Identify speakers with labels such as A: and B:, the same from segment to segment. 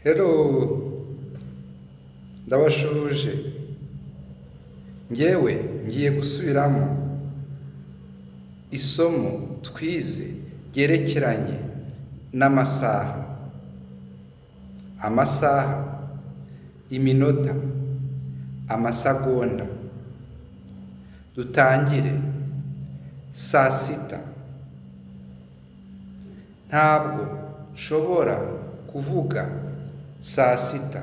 A: Hello, ndabashuje. Ngewe ngiye gusubiramo isomo twize ryerekeranye n'amasaha. Amasaha, iminota, amasegonda. Dutangire saa sita. Ntabwo nshobora kuvuga saa sita.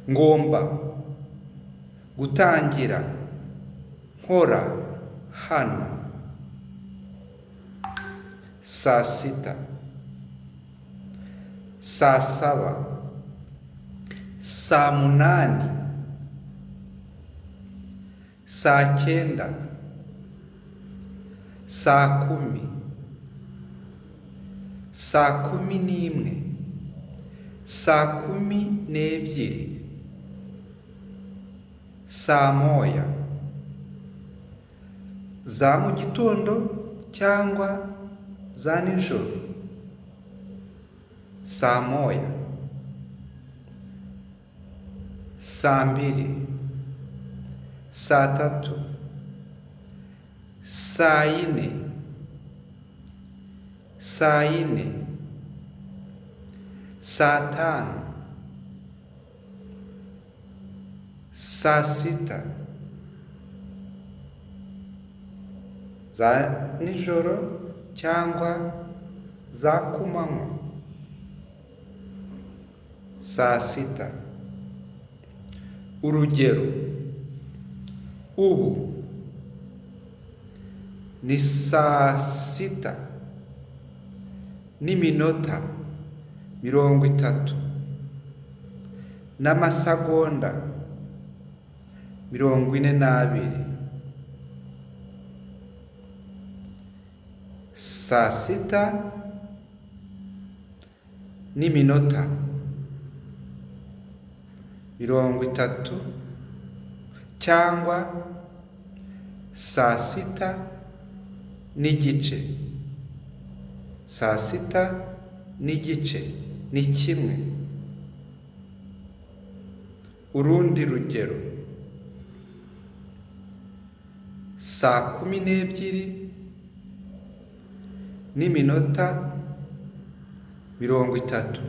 A: Ngomba gutangira nkora hano. Saa sita, saa saba, saa munani, saa cyenda, saa kumi, saa kumi n'imwe, saa kumi n'ebyiri, saa moya, za mu gitondo cyangwa za nijoro. Saa moya, saa mbiri, saa tatu, saa yine, saa yine, saa tanu, saa sita, za nijoro cyangwa za kumanywa. Saa sita. Urugero: ubu ni saa sita n'iminota 30 n'amasegonda 42. Saa sita n'iminota 30 cyangwa saa sita n'igice. Saa sita n'igice ni kimwe. Urundi rugero: saa kumi n'ebyiri n'iminota 30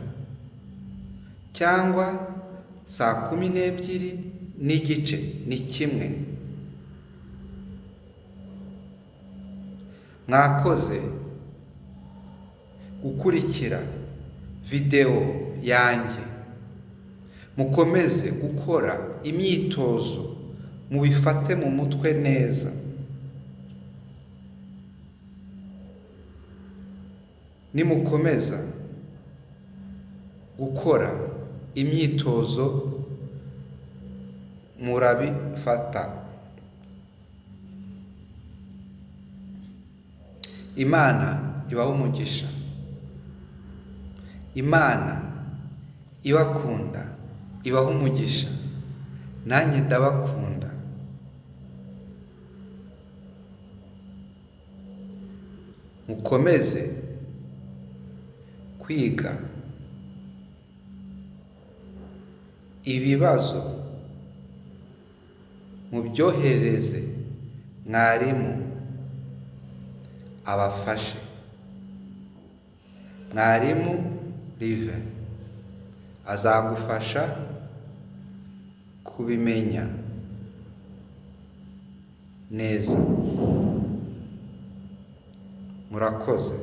A: cyangwa saa kumi n'ebyiri n'igice ni kimwe. Mwakoze gukurikira video yanjye. Mukomeze gukora imyitozo, mubifate mu mutwe neza. Nimukomeza gukora imyitozo murabifata. Imana ibahe umugisha. Imana ibakunda ibahe umugisha. Nanjye ndabakunda. Mukomeze kwiga. Ibibazo mubyohereze mwarimu abafashe. Mwarimu Live azagufasha kubimenya neza. Murakoze.